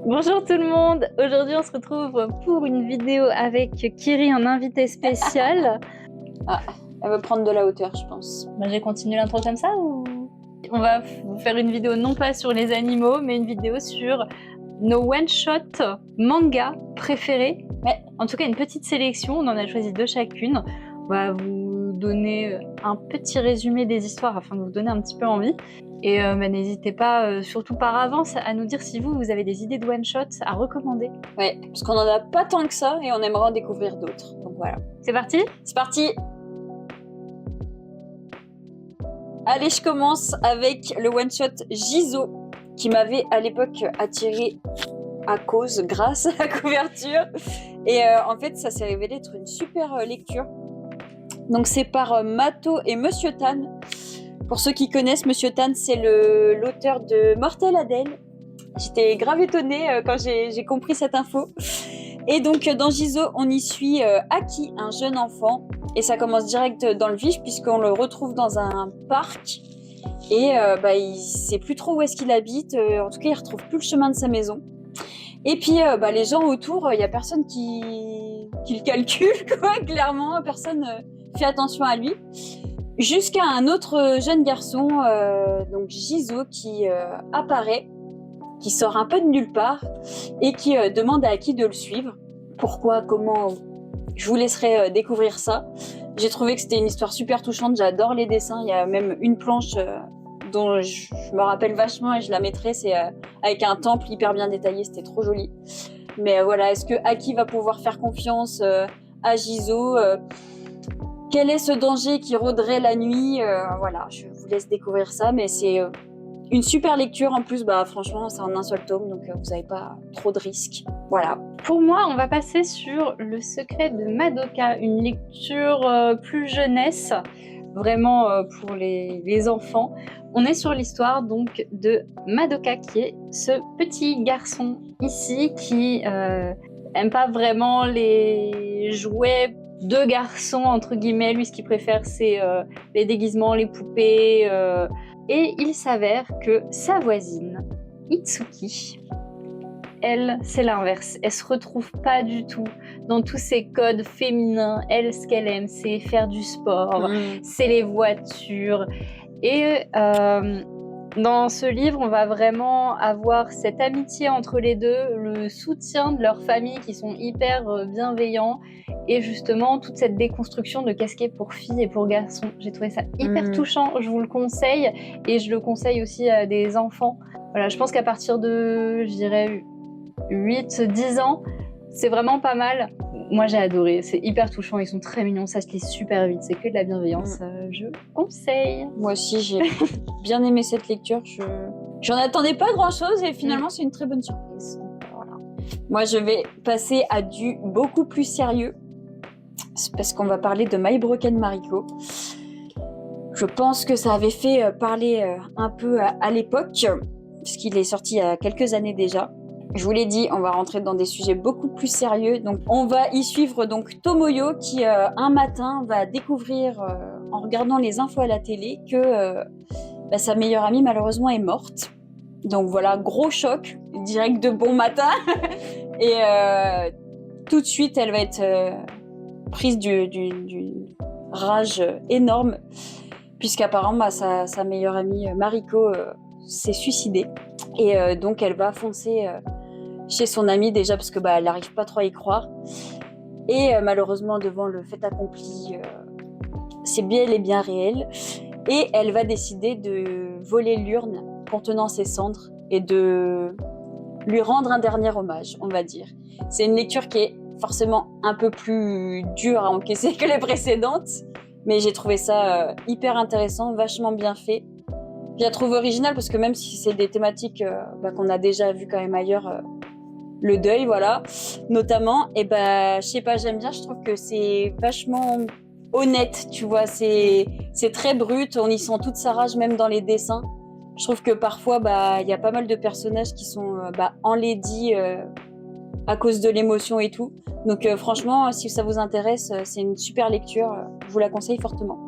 Bonjour tout le monde, aujourd'hui on se retrouve pour une vidéo avec Kiri, un invité spécial. Ah, elle veut prendre de la hauteur, je pense. Bah, j'ai continué l'intro comme ça ou... On va vous faire une vidéo non pas sur les animaux, mais une vidéo sur nos one-shot manga préférés. Ouais. En tout cas une petite sélection, on en a choisi 2 chacune. On va vous donner un petit résumé des histoires afin de vous donner un petit peu envie. Et n'hésitez pas, surtout par avance, à nous dire si vous avez des idées de one-shot à recommander. Ouais, parce qu'on en a pas tant que ça et on aimerait en découvrir d'autres. Donc voilà. C'est parti ? C'est parti. Allez, je commence avec le one-shot Jizo, qui m'avait à l'époque attiré grâce à la couverture. Et en fait, ça s'est révélé être une super lecture. Donc c'est par Mato et Monsieur Tan. Pour ceux qui connaissent, Monsieur Tan, c'est l'auteur de Mortel Adèle. J'étais grave étonnée quand j'ai compris cette info. Et donc dans Jizo, on y suit Aki, un jeune enfant. Et ça commence direct dans le vif puisqu'on le retrouve dans un parc. Et il sait plus trop où est-ce qu'il habite. En tout cas, il retrouve plus le chemin de sa maison. Et puis les gens autour, il y a personne qui le calcule, quoi. Clairement, personne fait attention à lui. Jusqu'à un autre jeune garçon, donc Jizo, qui apparaît, qui sort un peu de nulle part et qui demande à Aki de le suivre. Pourquoi, comment, je vous laisserai découvrir ça. J'ai trouvé que c'était une histoire super touchante, j'adore les dessins. Il y a même une planche dont je me rappelle vachement et je la mettrai, c'est avec un temple hyper bien détaillé, c'était trop joli. Mais voilà, est-ce que Aki va pouvoir faire confiance à Jizo quel est ce danger qui rôderait la nuit Voilà, je vous laisse découvrir ça, mais c'est une super lecture. En plus, franchement, c'est en un seul tome, donc vous n'avez pas trop de risques. Voilà. Pour moi, on va passer sur Le secret de Madoka, une lecture plus jeunesse, vraiment pour les enfants. On est sur l'histoire donc de Madoka, qui est ce petit garçon ici qui aime pas vraiment les jouets de garçons, entre guillemets. Lui, ce qu'il préfère, c'est les déguisements, les poupées. Et il s'avère que sa voisine, Itsuki, elle, c'est l'inverse. Elle se retrouve pas du tout dans tous ces codes féminins. Elle, ce qu'elle aime, c'est faire du sport, c'est les voitures. Et dans ce livre, on va vraiment avoir cette amitié entre les deux, le soutien de leur famille qui sont hyper bienveillants et justement toute cette déconstruction de qu'est-ce qu'est pour filles et pour garçons. J'ai trouvé ça hyper touchant, je vous le conseille et je le conseille aussi à des enfants. Voilà, je pense qu'à partir de, je dirais, 8-10 ans, c'est vraiment pas mal. Moi j'ai adoré, c'est hyper touchant, ils sont très mignons, ça se lit super vite, c'est que de la bienveillance, je conseille. Moi aussi j'ai bien aimé cette lecture, j'en attendais pas grand chose et finalement c'est une très bonne surprise. Voilà. Moi je vais passer à du beaucoup plus sérieux, c'est parce qu'on va parler de My Broken Mariko. Je pense que ça avait fait parler un peu à l'époque, puisqu'il est sorti il y a quelques années déjà. Je vous l'ai dit, on va rentrer dans des sujets beaucoup plus sérieux. Donc, on va y suivre donc Tomoyo qui, un matin, va découvrir, en regardant les infos à la télé, que sa meilleure amie, malheureusement, est morte. Donc voilà, gros choc, direct de bon matin. Et tout de suite, elle va être prise d'une rage énorme, puisqu'apparemment, sa meilleure amie, Mariko, s'est suicidée. Et donc, elle va foncer chez son amie déjà parce que elle n'arrive pas trop à y croire. Et malheureusement, devant le fait accompli, c'est bel et bien réel. Et elle va décider de voler l'urne contenant ses cendres et de lui rendre un dernier hommage, on va dire. C'est une lecture qui est forcément un peu plus dure à encaisser que les précédentes, mais j'ai trouvé ça hyper intéressant, vachement bien fait. Je la trouve originale parce que même si c'est des thématiques qu'on a déjà vues quand même ailleurs, le deuil, voilà, notamment, et je sais pas, j'aime bien, je trouve que c'est vachement honnête, tu vois, c'est très brut, on y sent toute sa rage même dans les dessins. Je trouve que parfois, y a pas mal de personnages qui sont enlaidis à cause de l'émotion et tout. Donc franchement, si ça vous intéresse, c'est une super lecture, je vous la conseille fortement.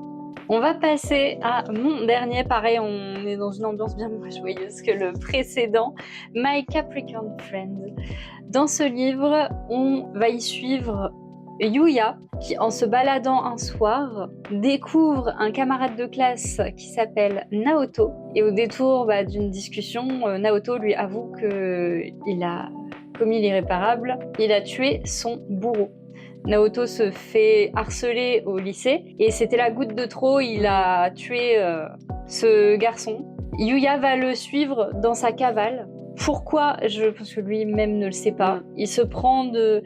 On va passer à mon dernier. Pareil, on est dans une ambiance bien moins joyeuse que le précédent, My Capricorn Friend. Dans ce livre, on va y suivre Yuya, qui en se baladant un soir, découvre un camarade de classe qui s'appelle Naoto. Et au détour d'une discussion, Naoto lui avoue qu'il a commis l'irréparable, il a tué son bourreau. Naoto se fait harceler au lycée et c'était la goutte de trop, il a tué ce garçon. Yuya va le suivre dans sa cavale. Pourquoi? Je pense que lui-même ne le sait pas. Il se prend de...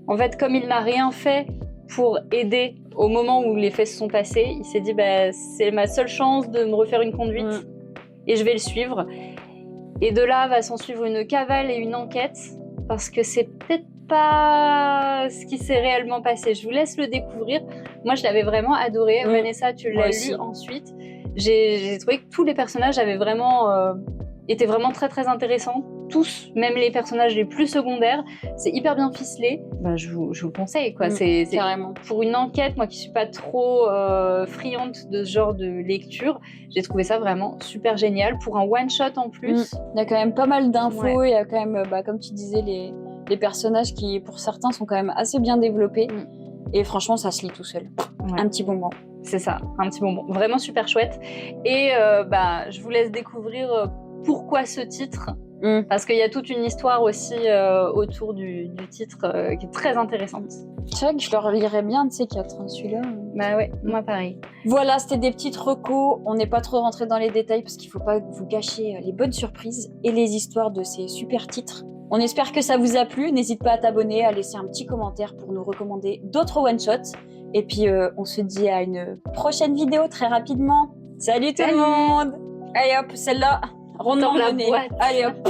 En fait, comme il n'a rien fait pour aider au moment où les faits se sont passés, il s'est dit c'est ma seule chance de me refaire une conduite et je vais le suivre. Et de là va s'en suivre une cavale et une enquête parce que c'est peut-être pas ce qui s'est réellement passé. Je vous laisse le découvrir. Moi, je l'avais vraiment adoré. Vanessa, tu l'as lu ensuite. J'ai trouvé que tous les personnages étaient vraiment très très intéressants. Tous, même les personnages les plus secondaires, c'est hyper bien ficelé. Je vous le conseille, quoi. C'est carrément. Pour une enquête, moi qui suis pas trop friande de ce genre de lecture, j'ai trouvé ça vraiment super génial. Pour un one shot en plus, il y a quand même pas mal d'infos. Il y a quand même, comme tu disais, les personnages qui, pour certains, sont quand même assez bien développés. Et franchement, ça se lit tout seul. Un petit bonbon. C'est ça, un petit bonbon. Vraiment super chouette. Et je vous laisse découvrir pourquoi ce titre. Parce qu'il y a toute une histoire aussi autour du titre qui est très intéressante. C'est vrai que je le relirais bien de ces quatre, celui-là. Bah ouais, moi pareil. Voilà, c'était des petites recos. On n'est pas trop rentré dans les détails parce qu'il ne faut pas vous gâcher les bonnes surprises et les histoires de ces super titres. On espère que ça vous a plu. N'hésite pas à t'abonner, à laisser un petit commentaire pour nous recommander d'autres one-shots. Et puis, on se dit à une prochaine vidéo très rapidement. Salut tout le monde! Allez hop, celle-là, rondement menée. Allez hop!